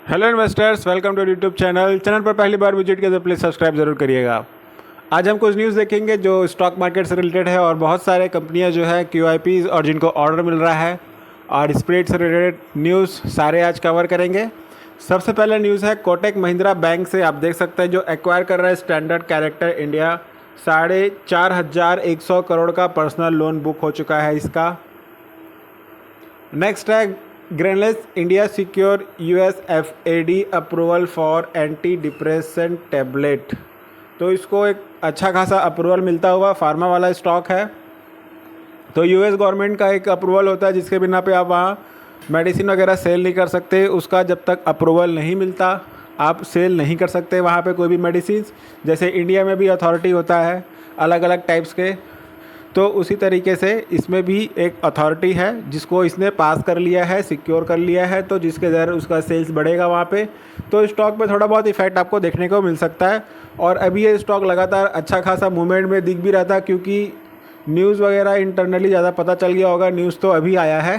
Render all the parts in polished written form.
Hello investors, welcome to YouTube channel पर पहली बार visit किया तो प्लीज़ सब्सक्राइब ज़रूर करिएगा। आज हम कुछ न्यूज़ देखेंगे जो स्टॉक मार्केट से रिलेटेड है और बहुत सारे कंपनियां जो है QIPs और जिनको ऑर्डर मिल रहा है और स्प्रेड से रिलेटेड न्यूज़ सारे आज कवर करेंगे। सबसे पहले न्यूज़ है कोटक महिंद्रा बैंक से। आप देख सकते हैं जो एक्वायर कर रहा है स्टैंडर्ड कैरेक्टर इंडिया, 4,5100 करोड़ का पर्सनल लोन बुक हो चुका है इसका। नेक्स्ट है Granules India secure USFAD approval for anti depressant tablet. तो इसको एक अच्छा खासा अप्रूवल मिलता हुआ फार्मा वाला स्टॉक है। तो US गवर्नमेंट का एक अप्रूवल होता है जिसके बिना पे आप वहाँ मेडिसिन वगैरह सेल नहीं कर सकते। उसका जब तक अप्रूवल नहीं मिलता आप सेल नहीं कर सकते वहाँ पे कोई भी मेडिसिन। जैसे इंडिया में भी अथॉरिटी होता है अलग अलग टाइप्स के, तो उसी तरीके से इसमें भी एक अथॉरिटी है जिसको इसने पास कर लिया है, सिक्योर कर लिया है, तो जिसके ज़रिए उसका सेल्स बढ़ेगा वहाँ पे। तो स्टॉक पे थोड़ा बहुत इफेक्ट आपको देखने को मिल सकता है। और अभी ये स्टॉक लगातार अच्छा खासा मूवमेंट में दिख भी रहा था क्योंकि न्यूज़ वगैरह इंटरनली ज़्यादा पता चल गया होगा, न्यूज़ तो अभी आया है।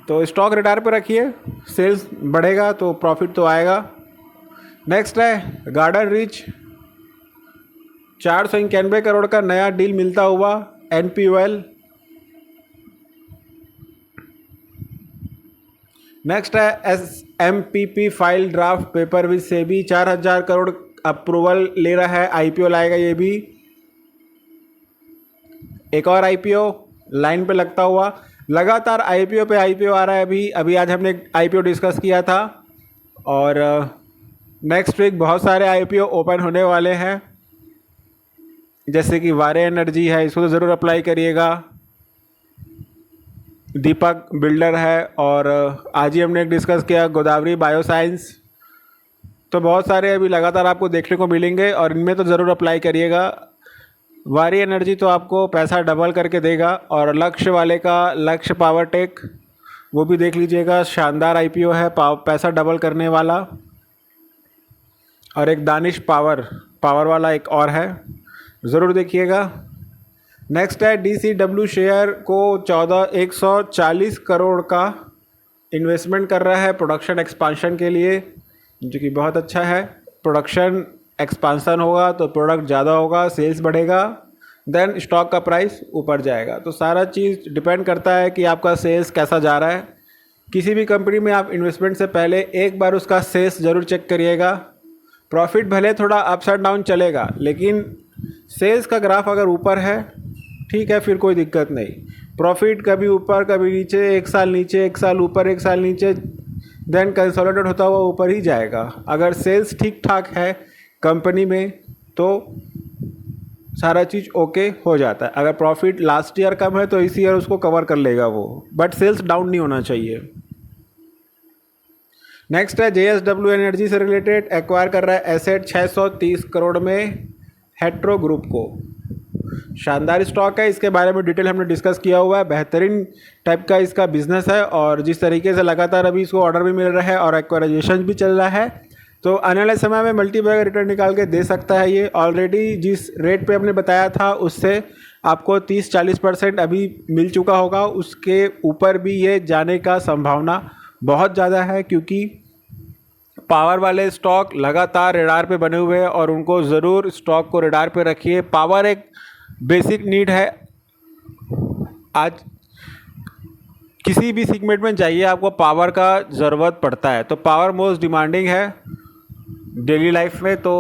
तो स्टॉक रिटायर पर रखिए, सेल्स बढ़ेगा तो प्रॉफिट तो आएगा। नेक्स्ट है गार्डन रीच, 491 करोड़ का नया डील मिलता हुआ NPOL। नेक्स्ट है SMPP file draft paper with SEBI, 4000 crore approval ले रहा है। IPO लाएगा ये भी, एक और IPO लाइन पे लगता हुआ। लगातार IPO पे IPO आ रहा है। अभी आज हमने IPO डिस्कस किया था और नेक्स्ट वीक बहुत सारे IPO ओपन होने वाले हैं, जैसे कि वारे एनर्जी है, इसको तो ज़रूर अप्लाई करिएगा। दीपक बिल्डर है और आज ही हमने डिस्कस किया गोदावरी बायोसाइंस। तो बहुत सारे अभी लगातार आपको देखने को मिलेंगे और इनमें तो ज़रूर अप्लाई करिएगा। वारी एनर्जी तो आपको पैसा डबल करके देगा और लक्ष्य वाले का लक्ष्य पावर टेक वो भी देख लीजिएगा, शानदार IPO है, पैसा डबल करने वाला। और एक दानिश पावर वाला एक और है, ज़रूर देखिएगा। नेक्स्ट है DCW शेयर को 140 करोड़ का इन्वेस्टमेंट कर रहा है प्रोडक्शन एक्सपांशन के लिए, जो कि बहुत अच्छा है। प्रोडक्शन एक्सपांसन होगा तो प्रोडक्ट ज़्यादा होगा, सेल्स बढ़ेगा, देन स्टॉक का प्राइस ऊपर जाएगा। तो सारा चीज़ डिपेंड करता है कि आपका सेल्स कैसा जा रहा है। किसी भी कंपनी में आप इन्वेस्टमेंट से पहले एक बार उसका सेल्स ज़रूर चेक करिएगा। प्रॉफिट भले थोड़ा अप्स एंड डाउन चलेगा, लेकिन सेल्स का ग्राफ अगर ऊपर है ठीक है, फिर कोई दिक्कत नहीं। प्रॉफिट कभी ऊपर कभी नीचे, एक साल नीचे एक साल ऊपर एक साल नीचे, देन कंसोलिडेट होता हुआ ऊपर ही जाएगा। अगर सेल्स ठीक ठाक है कंपनी में तो सारा चीज़ ओके हो जाता है। अगर प्रॉफिट लास्ट ईयर कम है तो इस ईयर उसको कवर कर लेगा वो, बट सेल्स डाउन नहीं होना चाहिए। नेक्स्ट है JSW एनर्जी से रिलेटेड, एक्वायर कर रहा है एसेट 630 करोड़ में हेट्रो ग्रुप को। शानदार स्टॉक है, इसके बारे में डिटेल हमने डिस्कस किया हुआ है। बेहतरीन टाइप का इसका बिजनेस है और जिस तरीके से लगातार अभी इसको ऑर्डर भी मिल रहा है और एक्वाराइजेशन भी चल रहा है, तो आने वाले समय में मल्टीबैगर रिटर्न निकाल के दे सकता है ये। ऑलरेडी जिस रेट पे हमने बताया था उससे आपको 30-40% अभी मिल चुका होगा, उसके ऊपर भी ये जाने का संभावना बहुत ज़्यादा है क्योंकि पावर वाले स्टॉक लगातार रेडार पे बने हुए हैं और उनको ज़रूर स्टॉक को रेडार पे रखिए। पावर एक बेसिक नीड है। आज किसी भी सेगमेंट में जाइए आपको पावर का ज़रूरत पड़ता है, तो पावर मोस्ट डिमांडिंग है डेली लाइफ में। तो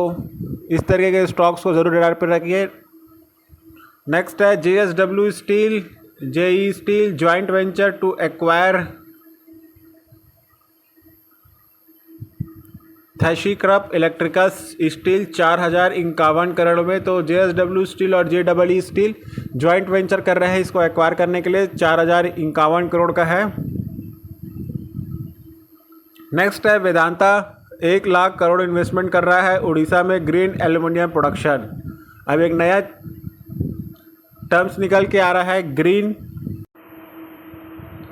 इस तरीके के स्टॉक्स को ज़रूर रेडार पे रखिए। नेक्स्ट है JSW steel, JE steel joint venture to acquire thyssenkrupp electrical steel, 4051 crore में। तो JSW स्टील और JEE स्टील जॉइंट वेंचर कर रहे हैं इसको एक्वायर करने के लिए, 4051 करोड़ का है। नेक्स्ट है वेदांता, 1 लाख करोड़ इन्वेस्टमेंट कर रहा है उड़ीसा में ग्रीन एल्युमिनियम प्रोडक्शन। अब एक नया टर्म्स निकल के आ रहा है, ग्रीन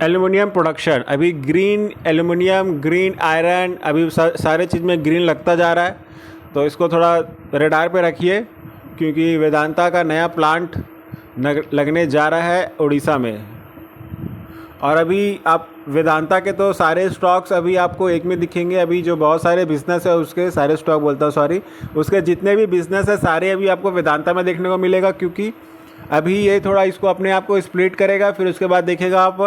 एल्युमिनियम प्रोडक्शन। अभी ग्रीन एल्युमिनियम, ग्रीन आयरन, अभी सारे चीज़ में ग्रीन लगता जा रहा है, तो इसको थोड़ा रेडार पे रखिए क्योंकि वेदांता का नया प्लांट लगने जा रहा है उड़ीसा में। और अभी आप वेदांता के तो सारे स्टॉक्स अभी आपको एक में दिखेंगे। अभी जो बहुत सारे बिजनेस है उसके सारे स्टॉक बोलता हूँ सॉरी, उसके जितने भी बिजनेस है सारे अभी आपको वेदांता में देखने को मिलेगा, क्योंकि अभी ये थोड़ा इसको अपने आप को स्प्लिट करेगा। फिर उसके बाद देखेगा आप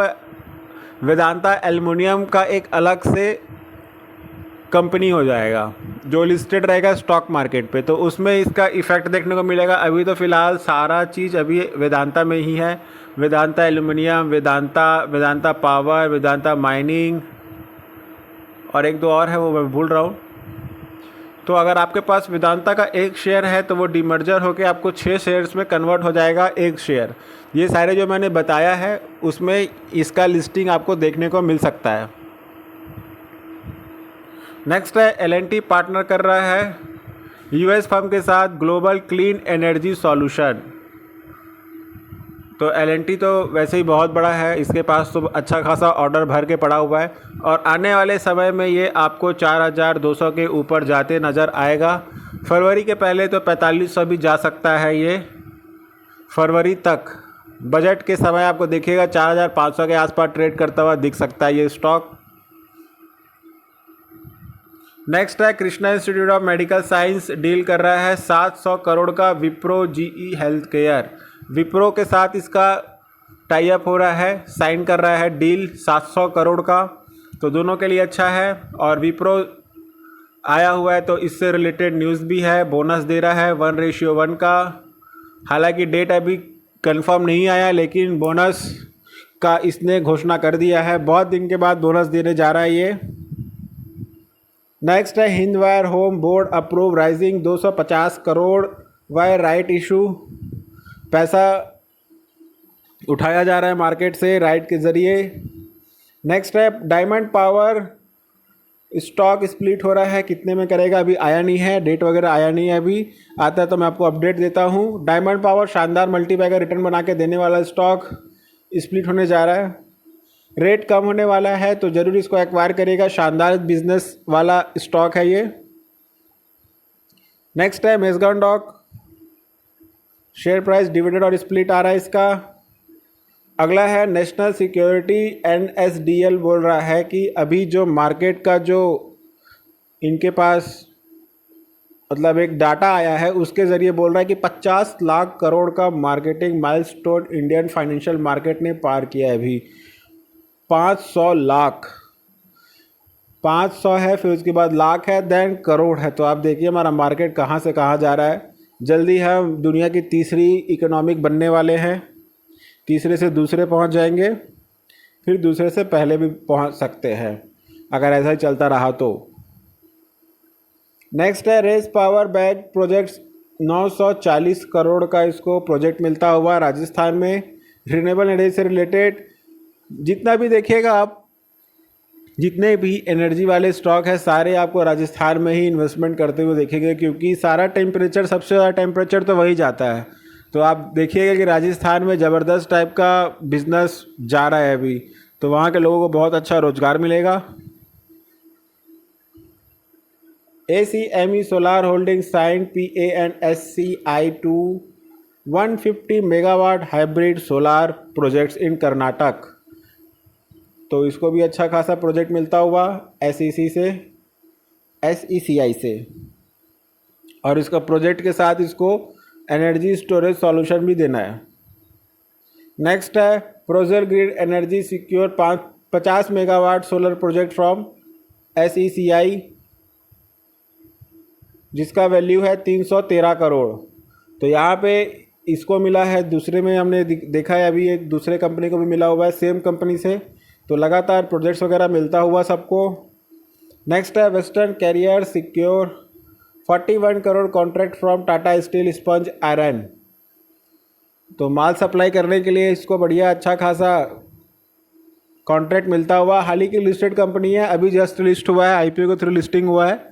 वेदांता एल्युमिनियम का एक अलग से कंपनी हो जाएगा जो लिस्टेड रहेगा स्टॉक मार्केट पे, तो उसमें इसका इफ़ेक्ट देखने को मिलेगा। अभी तो फ़िलहाल सारा चीज़ अभी वेदांता में ही है, Vedanta aluminium, Vedanta power, Vedanta mining और एक दो और है वो मैं भूल रहा हूँ। तो अगर आपके पास वेदांता का एक शेयर है तो वो डीमर्जर होकर आपको 6 शेयर्स में कन्वर्ट हो जाएगा एक शेयर। ये सारे जो मैंने बताया है उसमें इसका लिस्टिंग आपको देखने को मिल सकता है। नेक्स्ट है L&T पार्टनर कर रहा है यूएस फर्म के साथ ग्लोबल क्लीन एनर्जी सॉल्यूशन। तो L&T तो वैसे ही बहुत बड़ा है, इसके पास तो अच्छा खासा ऑर्डर भर के पड़ा हुआ है और आने वाले समय में ये आपको 4200 के ऊपर जाते नज़र आएगा। फरवरी के पहले तो 4500 भी जा सकता है ये, फरवरी तक। बजट के समय आपको देखिएगा 4500 के आसपास ट्रेड करता हुआ दिख सकता है ये स्टॉक। नेक्स्ट है Krishna institute of medical science deal कर रहा है 700 करोड़ का Wipro GE health care. Wipro के साथ इसका टाई अप हो रहा है, साइन कर रहा है डील 700 करोड़ का, तो दोनों के लिए अच्छा है। और विप्रो आया हुआ है तो इससे रिलेटेड न्यूज़ भी है, बोनस दे रहा है 1:1 का। हालांकि डेट अभी कंफर्म नहीं आया लेकिन बोनस का इसने घोषणा कर दिया है, बहुत दिन के बाद बोनस देने जा रहा है ये। नेक्स्ट है Hindware home board approve raising 250 crore via right issue. पैसा उठाया जा रहा है मार्केट से राइट के ज़रिए। नेक्स्ट है डायमंड पावर स्टॉक स्प्लिट हो रहा है, कितने में करेगा अभी आया नहीं है, डेट वगैरह आया नहीं है, अभी आता है तो मैं आपको अपडेट देता हूँ। डायमंड पावर शानदार मल्टीबैगर रिटर्न बना के देने वाला स्टॉक स्प्लिट होने जा रहा है, रेट कम होने वाला है तो ज़रूर इसको एक्वायर करेगा, शानदार बिजनेस वाला स्टॉक है ये। नेक्स्ट है मेजगान डॉक, शेयर प्राइस डिविडेंड और स्प्लिट आ रहा है इसका। अगला है नेशनल सिक्योरिटी NSDL बोल रहा है कि अभी जो मार्केट का जो इनके पास मतलब एक डाटा आया है उसके ज़रिए बोल रहा है कि 50 लाख करोड़ का marketing milestone Indian financial market ने पार किया है। अभी 500 लाख, 500 है फिर उसके बाद लाख है देन करोड़ है, तो आप देखिए हमारा मार्केट कहाँ से कहाँ जा रहा है। जल्दी हम दुनिया की तीसरी इकोनॉमिक बनने वाले हैं, तीसरे से दूसरे पहुंच जाएंगे, फिर दूसरे से पहले भी पहुंच सकते हैं अगर ऐसा ही चलता रहा तो। नेक्स्ट है raise power bag projects 940 crore का इसको प्रोजेक्ट मिलता हुआ राजस्थान में, रिन्यूएबल एनर्जी से रिलेटेड। जितना भी देखिएगा आप, जितने भी एनर्जी वाले स्टॉक है सारे आपको राजस्थान में ही इन्वेस्टमेंट करते हुए देखेंगे, क्योंकि सारा टेम्परेचर, सबसे ज़्यादा टेम्परेचर तो वही जाता है। तो आप देखिएगा कि राजस्थान में ज़बरदस्त टाइप का बिजनेस जा रहा है अभी, तो वहाँ के लोगों को बहुत अच्छा रोजगार मिलेगा। ACME solar holding sign PANSCI to 150 megawatt hybrid solar projects in Karnataka, तो इसको भी अच्छा खासा प्रोजेक्ट मिलता हुआ SECI से, और इसका प्रोजेक्ट के साथ इसको एनर्जी स्टोरेज सॉल्यूशन भी देना है। नेक्स्ट है Prozeal grid energy secure 50 megawatt solar project from SECI जिसका वैल्यू है 313 करोड़। तो यहाँ पे इसको मिला है, दूसरे में हमने देखा है अभी एक दूसरे कंपनी को भी मिला हुआ है सेम कंपनी से, तो लगातार प्रोजेक्ट्स वगैरह मिलता हुआ सबको। नेक्स्ट है western carrier secure 41 crore contract from Tata steel sponge iron, तो माल सप्लाई करने के लिए इसको बढ़िया अच्छा खासा कॉन्ट्रैक्ट मिलता हुआ। हाल ही की लिस्टेड कंपनी है, अभी जस्ट लिस्ट हुआ है, IPO के थ्रू लिस्टिंग हुआ है।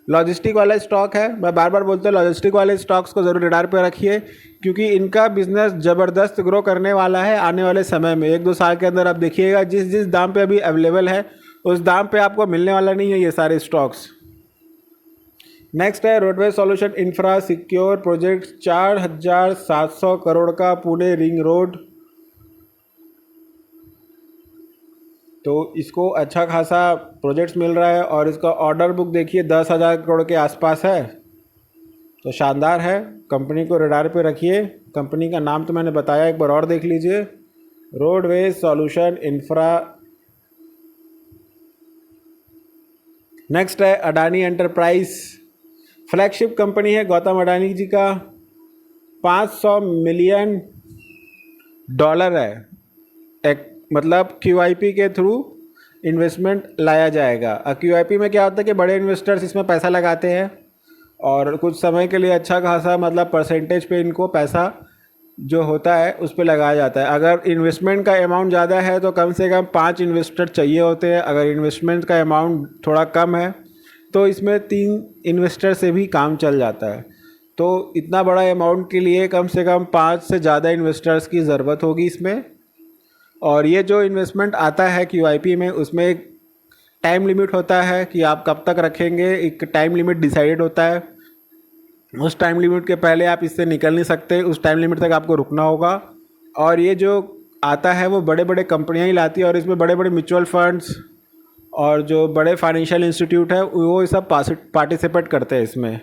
लॉजिस्टिक वाला स्टॉक है, मैं बार बार बोलता हूँ लॉजिस्टिक वाले स्टॉक्स को ज़रूर रडार पे रखिए, क्योंकि इनका बिजनेस ज़बरदस्त ग्रो करने वाला है आने वाले समय में। 1-2 साल के अंदर आप देखिएगा जिस जिस दाम पे अभी अवेलेबल है उस दाम पे आपको मिलने वाला नहीं है ये सारे स्टॉक्स। नेक्स्ट है roadway solution infra secure project 4700 crore का पुणे रिंग रोड, तो इसको अच्छा खासा प्रोजेक्ट्स मिल रहा है और इसका ऑर्डर बुक देखिए 10,000 करोड़ के आसपास है। तो शानदार है, कंपनी को रडार पे रखिए। कंपनी का नाम तो मैंने बताया, एक बार और देख लीजिए, रोडवेज सॉल्यूशन इंफ्रा। नेक्स्ट है अडानी एंटरप्राइज, फ्लैगशिप कंपनी है गौतम अडानी जी का। $500 मिलियन है, एक मतलब QIP के थ्रू इन्वेस्टमेंट लाया जाएगा। QIP में क्या होता है कि बड़े इन्वेस्टर्स इसमें पैसा लगाते हैं और कुछ समय के लिए अच्छा खासा मतलब परसेंटेज पे इनको पैसा जो होता है उस पर लगाया जाता है। अगर इन्वेस्टमेंट का अमाउंट ज़्यादा है तो कम से कम 5 इन्वेस्टर चाहिए होते हैं। अगर इन्वेस्टमेंट का अमाउंट थोड़ा कम है तो इसमें 3 इन्वेस्टर से भी काम चल जाता है। तो इतना बड़ा अमाउंट के लिए कम से कम 5 से ज़्यादा इन्वेस्टर्स की ज़रूरत होगी इसमें। और ये जो इन्वेस्टमेंट आता है QIP में, उसमें एक टाइम लिमिट होता है कि आप कब तक रखेंगे, एक टाइम लिमिट डिसाइड होता है। उस टाइम लिमिट के पहले आप इससे निकल नहीं सकते, उस टाइम लिमिट तक आपको रुकना होगा। और ये जो आता है वो बड़े बड़े कंपनियां ही लाती है और इसमें बड़े बड़े म्यूचुअल फंड्स और जो बड़े फाइनेंशियल इंस्टीट्यूट है वो सब पार्टिसिपेट करते हैं इसमें।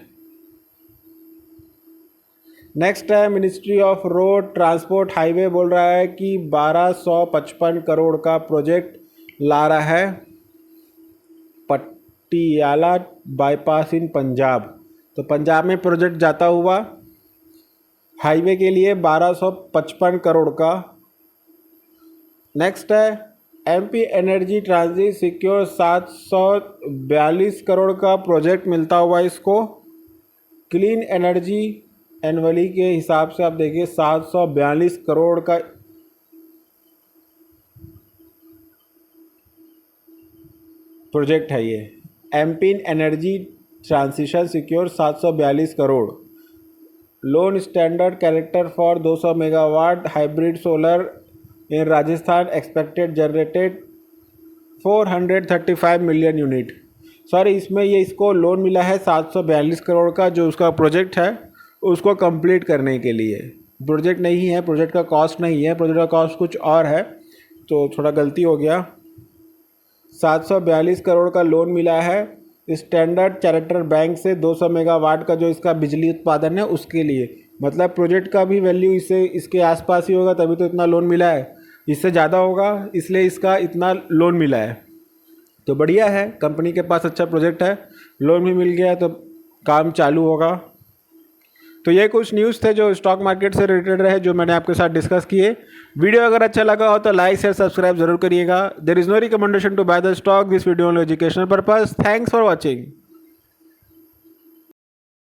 नेक्स्ट है ministry of road transport highway बोल रहा है कि 1255 करोड़ का प्रोजेक्ट ला रहा है पटियाला बाईपास इन पंजाब। तो पंजाब में प्रोजेक्ट जाता हुआ हाईवे के लिए 1255 करोड़ का। नेक्स्ट है MP energy transit secure 742 crore का प्रोजेक्ट मिलता हुआ इसको। क्लीन एनर्जी एनवली के हिसाब से आप देखिए 742 करोड़ का प्रोजेक्ट है ये। MP energy transition secure 742 crore. Loan standard character for 200 megawatt hybrid solar in Rajasthan expected generated 435 million unit. Sorry, इसमें ये इसको लोन मिला है 742 करोड़ का, जो उसका प्रोजेक्ट है उसको कंप्लीट करने के लिए। प्रोजेक्ट नहीं है, प्रोजेक्ट का कॉस्ट नहीं है, प्रोजेक्ट का कॉस्ट कुछ और है, तो थोड़ा गलती हो गया। 742 करोड़ का लोन मिला है स्टैंडर्ड चैरिटेबल बैंक से 200 मेगावाट का जो इसका बिजली उत्पादन है उसके लिए। मतलब प्रोजेक्ट का भी वैल्यू इससे इसके आसपास ही होगा, तभी तो इतना लोन मिला है। इससे ज़्यादा होगा इसलिए इसका इतना लोन मिला है। तो बढ़िया है, कंपनी के पास अच्छा प्रोजेक्ट है, लोन भी मिल गया तो काम चालू होगा। तो ये कुछ न्यूज़ थे जो स्टॉक मार्केट से रिलेटेड रहे, जो मैंने आपके साथ डिस्कस किए। वीडियो अगर अच्छा लगा हो तो लाइक शेयर सब्सक्राइब जरूर करिएगा। There is no recommendation to buy the stock, this video on educational purpose. Thanks for watching.